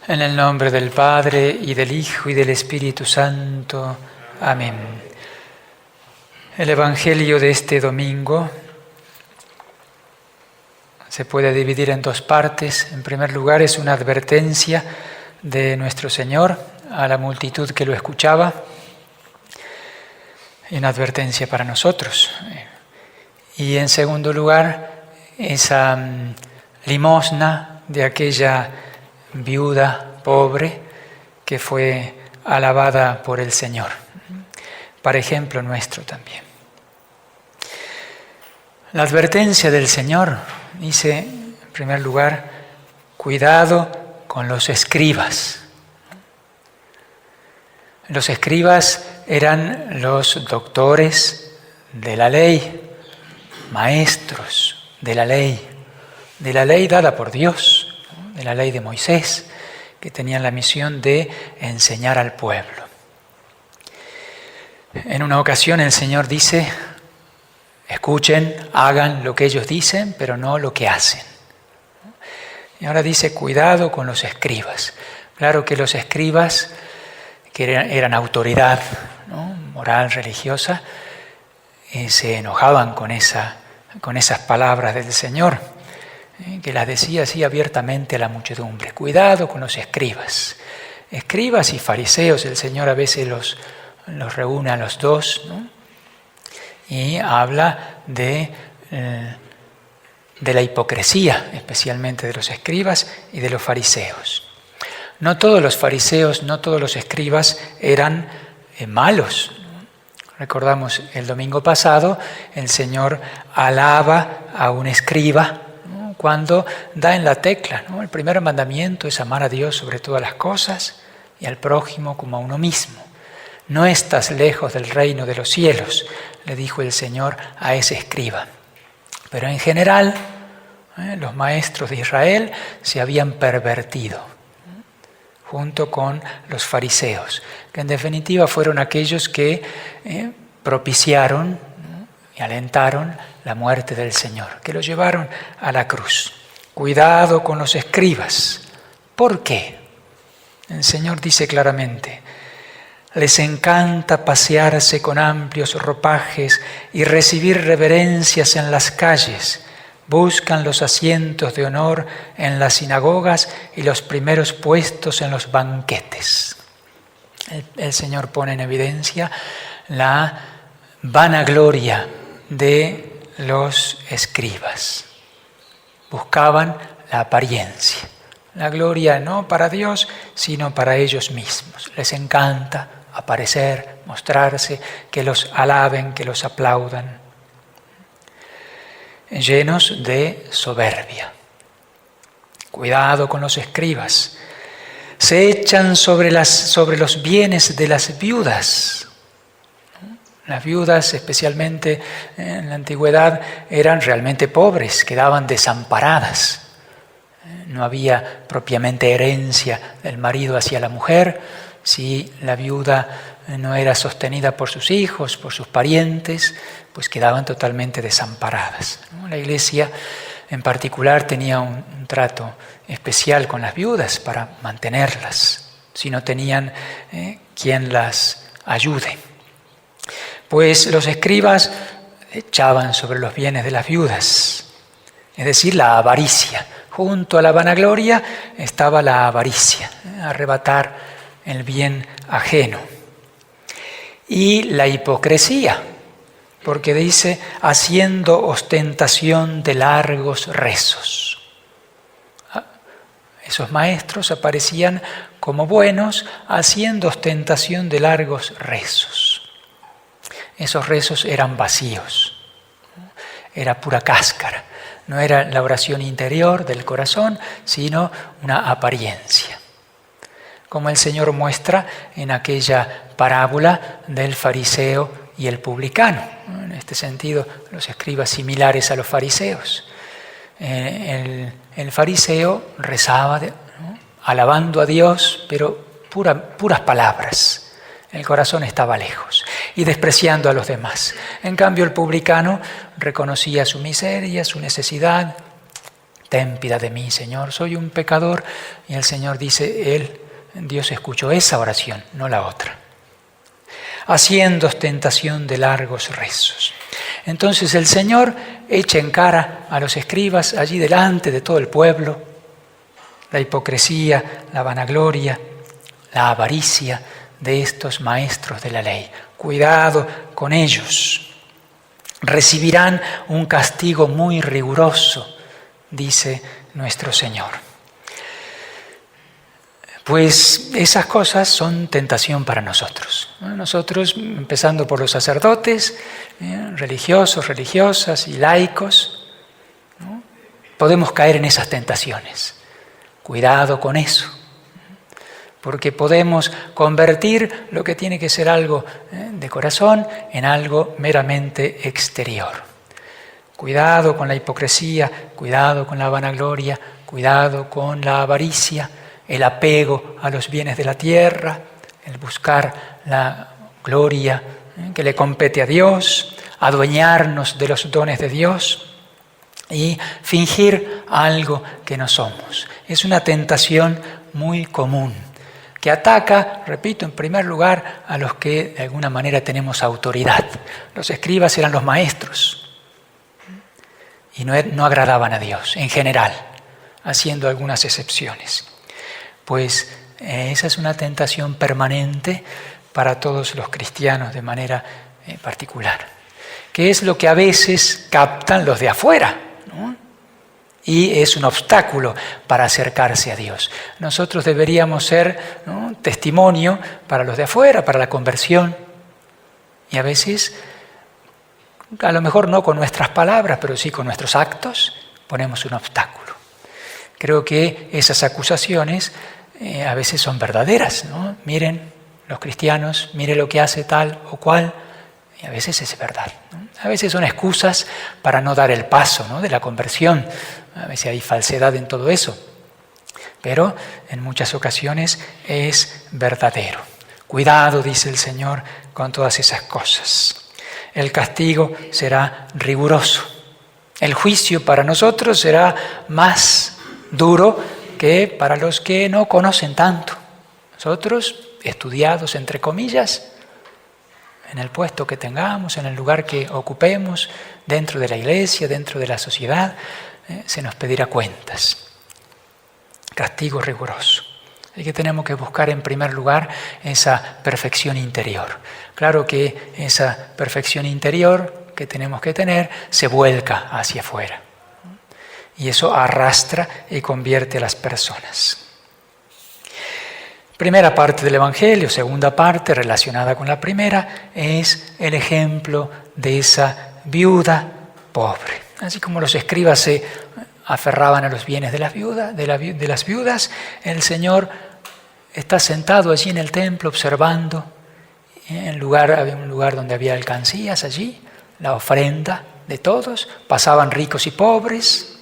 En el nombre del Padre, y del Hijo, y del Espíritu Santo. Amén. El Evangelio de este domingo se puede dividir en dos partes. En primer lugar, es una advertencia de nuestro Señor a la multitud que lo escuchaba, y una advertencia para nosotros. Y en segundo lugar, esa limosna de aquella viuda pobre que fue alabada por el Señor, para ejemplo nuestro también. La advertencia del Señor dice, en primer lugar, cuidado con los escribas. Los escribas eran los doctores de la ley, maestros de la ley dada por Dios, de la ley de Moisés, que tenían la misión de enseñar al pueblo. En una ocasión el Señor dice, escuchen, hagan lo que ellos dicen, pero no lo que hacen. Y ahora dice, cuidado con los escribas. Claro que los escribas, que eran autoridad, ¿no?, moral, religiosa, se enojaban con esas palabras del Señor, que las decía así abiertamente a la muchedumbre. Cuidado con los escribas. Escribas y fariseos, el Señor a veces los reúne a los dos, ¿no?, y habla de la hipocresía, especialmente de los escribas y de los fariseos. No todos los fariseos, no todos los escribas eran malos. Recordamos el domingo pasado, el Señor alaba a un escriba, ¿no?, cuando da en la tecla, ¿no? El primer mandamiento es amar a Dios sobre todas las cosas y al prójimo como a uno mismo. No estás lejos del reino de los cielos, le dijo el Señor a ese escriba. Pero en general, los maestros de Israel se habían pervertido, junto con los fariseos, que en definitiva fueron aquellos que propiciaron, ¿no?, y alentaron la muerte del Señor, que lo llevaron a la cruz. Cuidado con los escribas. ¿Por qué? El Señor dice claramente, les encanta pasearse con amplios ropajes y recibir reverencias en las calles. Buscan los asientos de honor en las sinagogas y los primeros puestos en los banquetes. El Señor pone en evidencia la vanagloria de los escribas. Buscaban la apariencia, la gloria no para Dios, sino para ellos mismos. Les encanta aparecer, mostrarse, que los alaben, que los aplaudan. Llenos de soberbia. Cuidado con los escribas. Se echan sobre los bienes de las viudas. Las viudas, especialmente en la antigüedad, eran realmente pobres, quedaban desamparadas. No había propiamente herencia del marido hacia la mujer. Si la viuda no era sostenida por sus hijos, por sus parientes, pues quedaban totalmente desamparadas. La Iglesia en particular tenía un trato especial con las viudas para mantenerlas, si no tenían quien las ayude. Pues los escribas echaban sobre los bienes de las viudas, es decir, la avaricia. Junto a la vanagloria estaba la avaricia, arrebatar el bien ajeno. Y la hipocresía, porque dice, haciendo ostentación de largos rezos. Esos maestros aparecían como buenos, haciendo ostentación de largos rezos. Esos rezos eran vacíos, era pura cáscara. No era la oración interior del corazón, sino una apariencia. Como el Señor muestra en aquella parábola del fariseo y el publicano. En este sentido, los escribas similares a los fariseos. El fariseo rezaba, ¿no?, alabando a Dios, pero puras palabras. El corazón estaba lejos y despreciando a los demás. En cambio, el publicano reconocía su miseria, su necesidad, Ten piedad de mí, Señor, soy un pecador. Y el Señor dice, Dios escuchó esa oración, no la otra. Haciendo ostentación de largos rezos. Entonces el Señor echa en cara a los escribas allí delante de todo el pueblo la hipocresía, la vanagloria, la avaricia de estos maestros de la ley. Cuidado con ellos. Recibirán un castigo muy riguroso, dice nuestro Señor. Pues esas cosas son tentación para nosotros. Nosotros, empezando por los sacerdotes, religiosos, religiosas y laicos, ¿no?, podemos caer en esas tentaciones. Cuidado con eso, porque podemos convertir lo que tiene que ser algo de corazón en algo meramente exterior. Cuidado con la hipocresía, cuidado con la vanagloria, cuidado con la avaricia, el apego a los bienes de la tierra, el buscar la gloria que le compete a Dios, adueñarnos de los dones de Dios y fingir algo que no somos. Es una tentación muy común que ataca, repito, en primer lugar a los que de alguna manera tenemos autoridad. Los escribas eran los maestros y no agradaban a Dios en general, haciendo algunas excepciones. Pues esa es una tentación permanente para todos los cristianos de manera particular, que es lo que a veces captan los de afuera, ¿no? Y es un obstáculo para acercarse a Dios. Nosotros deberíamos ser, ¿no?, testimonio para los de afuera, para la conversión, y a veces, a lo mejor no con nuestras palabras, pero sí con nuestros actos, ponemos un obstáculo. Creo que esas acusaciones a veces son verdaderas, ¿no? Miren los cristianos, miren lo que hace tal o cual, y a veces es verdad, ¿no? A veces son excusas para no dar el paso, ¿no?, de la conversión. A veces hay falsedad en todo eso, pero en muchas ocasiones es verdadero. Cuidado, dice el Señor, con todas esas cosas. El castigo será riguroso. El juicio para nosotros será más duro que para los que no conocen tanto. Nosotros, estudiados entre comillas, en el puesto que tengamos, en el lugar que ocupemos, dentro de la iglesia, dentro de la sociedad, se nos pedirá cuentas. Castigo riguroso. Así que tenemos que buscar en primer lugar esa perfección interior. Claro que esa perfección interior que tenemos que tener se vuelca hacia afuera. Y eso arrastra y convierte a las personas. Primera parte del Evangelio, segunda parte relacionada con la primera, es el ejemplo de esa viuda pobre. Así como los escribas se aferraban a los bienes de las viudas, el Señor está sentado allí en el templo observando. Había un lugar donde había alcancías allí, la ofrenda de todos, pasaban ricos y pobres,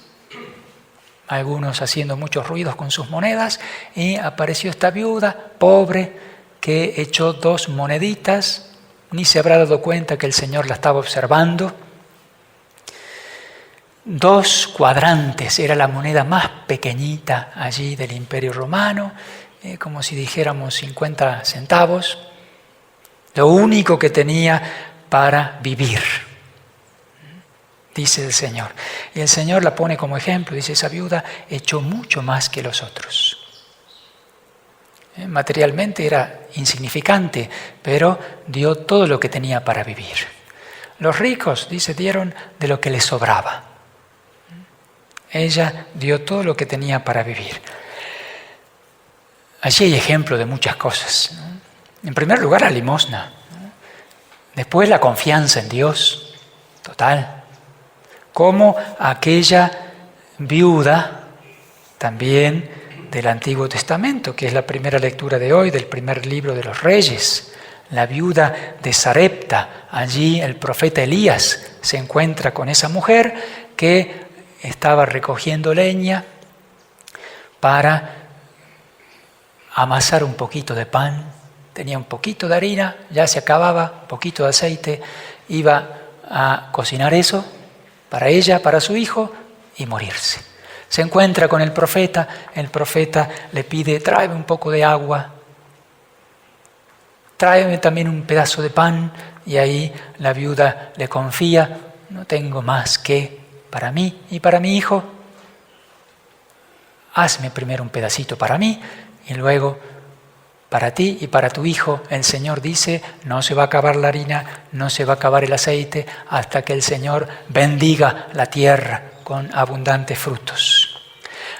algunos haciendo muchos ruidos con sus monedas, y apareció esta viuda pobre que echó 2 moneditas, ni se habrá dado cuenta que el Señor la estaba observando. 2 cuadrantes, era la moneda más pequeñita allí del Imperio Romano, como si dijéramos 50 centavos, lo único que tenía para vivir, dice el Señor. Y el Señor la pone como ejemplo, dice, esa viuda echó mucho más que los otros. Materialmente era insignificante, pero dio todo lo que tenía para vivir. Los ricos, dice, dieron de lo que les sobraba. Ella dio todo lo que tenía para vivir. Allí hay ejemplo de muchas cosas, ¿no? En primer lugar, la limosna, ¿no? Después, la confianza en Dios, total. Como aquella viuda también del Antiguo Testamento, que es la primera lectura de hoy del primer libro de los Reyes. La viuda de Sarepta, allí el profeta Elías se encuentra con esa mujer que estaba recogiendo leña para amasar un poquito de pan. Tenía un poquito de harina, ya se acababa, un poquito de aceite, iba a cocinar eso para ella, para su hijo, y morirse. Se encuentra con el profeta le pide, tráeme un poco de agua, tráeme también un pedazo de pan, y ahí la viuda le confía, no tengo más que para mí y para mi hijo, hazme primero un pedacito para mí y luego para ti y para tu hijo. El Señor dice, no se va a acabar la harina, no se va a acabar el aceite hasta que el Señor bendiga la tierra con abundantes frutos.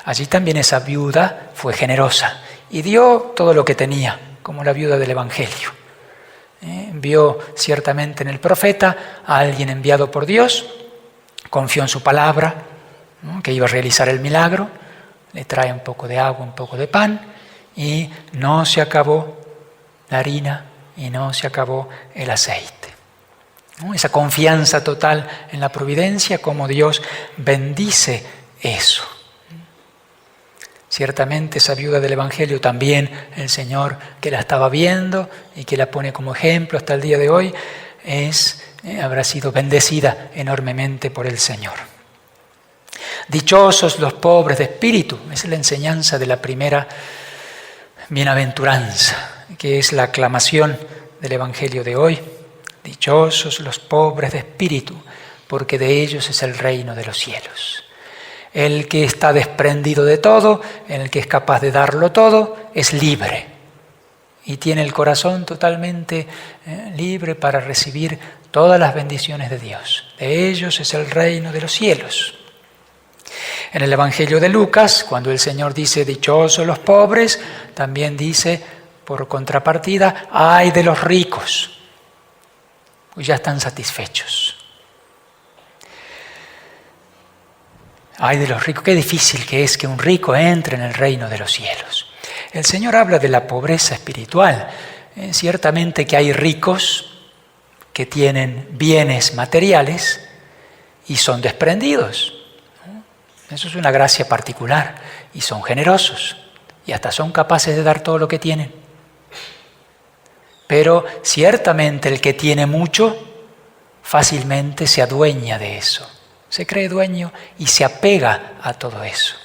Allí también esa viuda fue generosa y dio todo lo que tenía, como la viuda del Evangelio. Vio ciertamente en el profeta a alguien enviado por Dios, confió en su palabra, ¿no?, que iba a realizar el milagro, le trae un poco de agua, un poco de pan, y no se acabó la harina y no se acabó el aceite. ¿No? Esa confianza total en la providencia, como Dios bendice eso. Ciertamente esa viuda del Evangelio también, el Señor que la estaba viendo y que la pone como ejemplo hasta el día de hoy, habrá sido bendecida enormemente por el Señor. Dichosos los pobres de espíritu, esa es la enseñanza de la primera bienaventuranza, que es la aclamación del Evangelio de hoy. Dichosos los pobres de espíritu, porque de ellos es el reino de los cielos. El que está desprendido de todo, el que es capaz de darlo todo, es libre y tiene el corazón totalmente libre para recibir todas las bendiciones de Dios. De ellos es el reino de los cielos. En el Evangelio de Lucas, cuando el Señor dice dichosos los pobres, también dice, por contrapartida, ay de los ricos, pues ya están satisfechos. Ay de los ricos, qué difícil que es que un rico entre en el reino de los cielos. El Señor habla de la pobreza espiritual. Ciertamente que hay ricos que tienen bienes materiales y son desprendidos. Eso es una gracia particular y son generosos y hasta son capaces de dar todo lo que tienen. Pero ciertamente el que tiene mucho fácilmente se adueña de eso, se cree dueño y se apega a todo eso.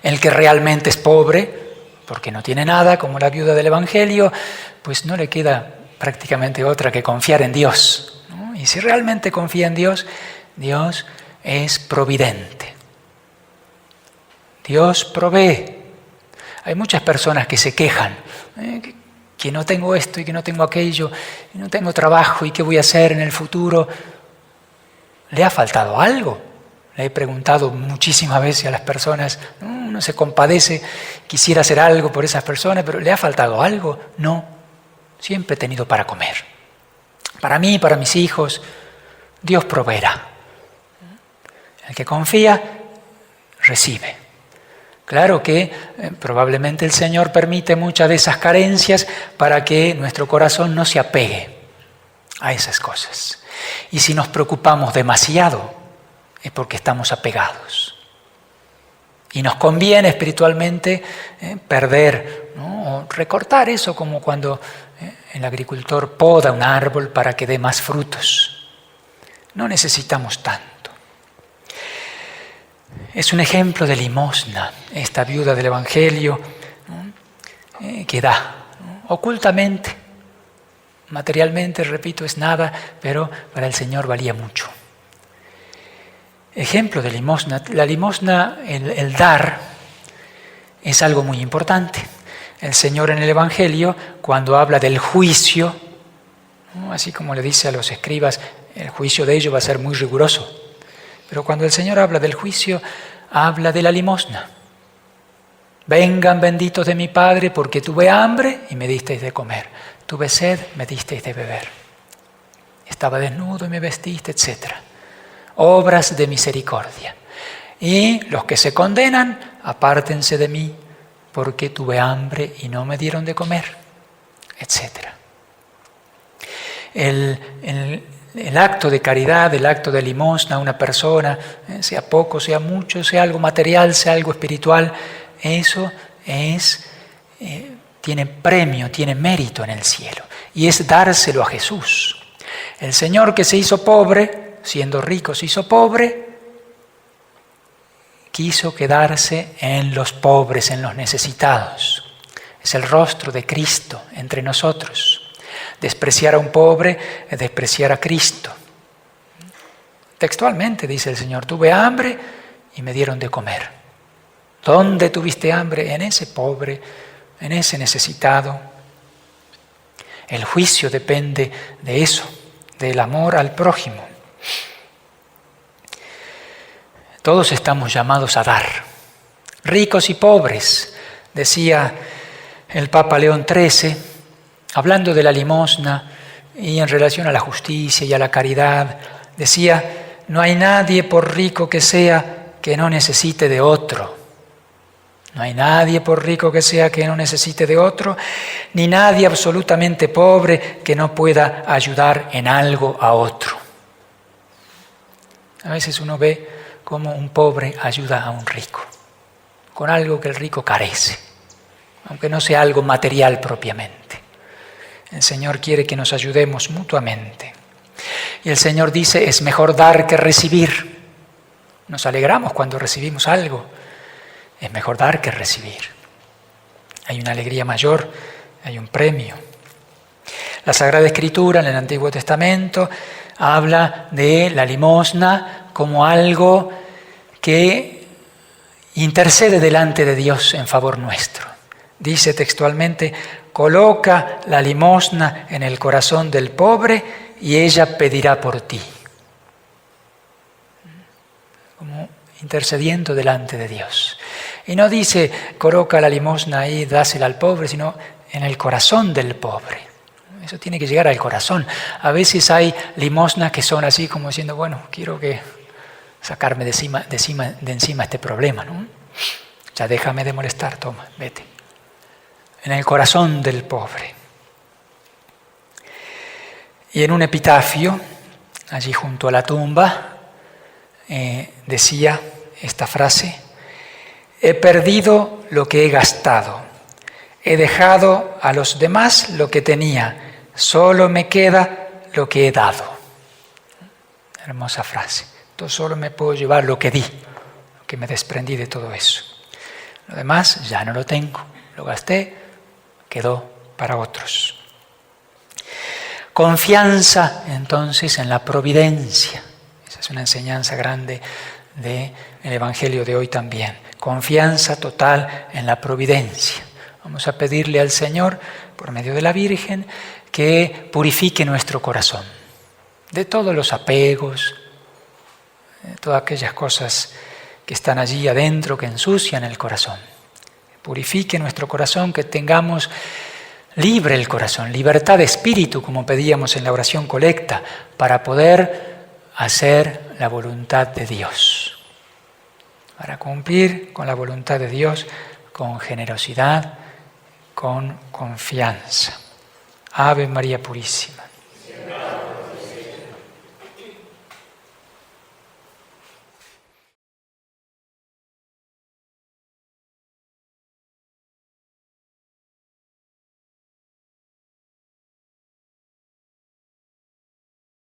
El que realmente es pobre, porque no tiene nada, como la viuda del Evangelio, pues no le queda prácticamente otra que confiar en Dios, ¿no? Y si realmente confía en Dios, Dios es providente. Dios provee. Hay muchas personas que se quejan, que no tengo esto y que no tengo aquello, y no tengo trabajo y qué voy a hacer en el futuro. ¿Le ha faltado algo? Le he preguntado muchísimas veces a las personas, uno se compadece, quisiera hacer algo por esas personas, pero ¿le ha faltado algo? No, siempre he tenido para comer. Para mí, para mis hijos, Dios proveerá. El que confía, recibe. Claro que probablemente el Señor permite muchas de esas carencias para que nuestro corazón no se apegue a esas cosas. Y si nos preocupamos demasiado, es porque estamos apegados. Y nos conviene espiritualmente perder, ¿no? O recortar eso, como cuando el agricultor poda un árbol para que dé más frutos. No necesitamos tanto. Es un ejemplo de limosna, esta viuda del Evangelio, ¿no? Que da, ¿no? Ocultamente, materialmente, repito, es nada, pero para el Señor valía mucho. Ejemplo de limosna. La limosna, el dar, es algo muy importante. El Señor en el Evangelio, cuando habla del juicio, ¿no? Así como le dice a los escribas, el juicio de ellos va a ser muy riguroso. Pero cuando el Señor habla del juicio, habla de la limosna. Vengan benditos de mi Padre, porque tuve hambre y me disteis de comer. Tuve sed, me disteis de beber. Estaba desnudo y me vestiste, etc. Obras de misericordia. Y los que se condenan, apártense de mí, porque tuve hambre y no me dieron de comer, etc. El acto de caridad, el acto de limosna a una persona, sea poco, sea mucho, sea algo material, sea algo espiritual, eso tiene premio, tiene mérito en el cielo. Y es dárselo a Jesús. El Señor que se hizo pobre, siendo rico se hizo pobre, quiso quedarse en los pobres, en los necesitados. Es el rostro de Cristo entre nosotros. Despreciar a un pobre es despreciar a Cristo. Textualmente dice el Señor, tuve hambre y me dieron de comer. ¿Dónde tuviste hambre? En ese pobre, en ese necesitado. El juicio depende de eso, del amor al prójimo. Todos estamos llamados a dar, ricos y pobres, decía el Papa León XIII, hablando de la limosna y en relación a la justicia y a la caridad, decía, no hay nadie por rico que sea que no necesite de otro. No hay nadie por rico que sea que no necesite de otro, ni nadie absolutamente pobre que no pueda ayudar en algo a otro. A veces uno ve cómo un pobre ayuda a un rico, con algo que el rico carece, aunque no sea algo material propiamente. El Señor quiere que nos ayudemos mutuamente. Y el Señor dice, es mejor dar que recibir. Nos alegramos cuando recibimos algo. Es mejor dar que recibir. Hay una alegría mayor, hay un premio. La Sagrada Escritura en el Antiguo Testamento habla de la limosna como algo que intercede delante de Dios en favor nuestro. Dice textualmente, coloca la limosna en el corazón del pobre y ella pedirá por ti. Como intercediendo delante de Dios. Y no dice, coloca la limosna ahí, dásela al pobre, sino en el corazón del pobre. Eso tiene que llegar al corazón. A veces hay limosnas que son así como diciendo, bueno, quiero sacarme de encima este problema, ¿no? Ya déjame de molestar, toma, vete. En el corazón del pobre. Y en un epitafio, allí junto a la tumba, decía esta frase, he perdido lo que he gastado, he dejado a los demás lo que tenía, solo me queda lo que he dado. Hermosa frase. Entonces solo me puedo llevar lo que di, lo que me desprendí de todo eso. Lo demás ya no lo tengo, lo gasté, quedó para otros. Confianza entonces en la providencia. Esa es una enseñanza grande del Evangelio de hoy también. Confianza total en la providencia. Vamos a pedirle al Señor, por medio de la Virgen, que purifique nuestro corazón de todos los apegos, de todas aquellas cosas que están allí adentro, que ensucian el corazón. Purifique nuestro corazón, que tengamos libre el corazón, libertad de espíritu, como pedíamos en la oración colecta, para poder hacer la voluntad de Dios. Para cumplir con la voluntad de Dios con generosidad, con confianza. Ave María Purísima.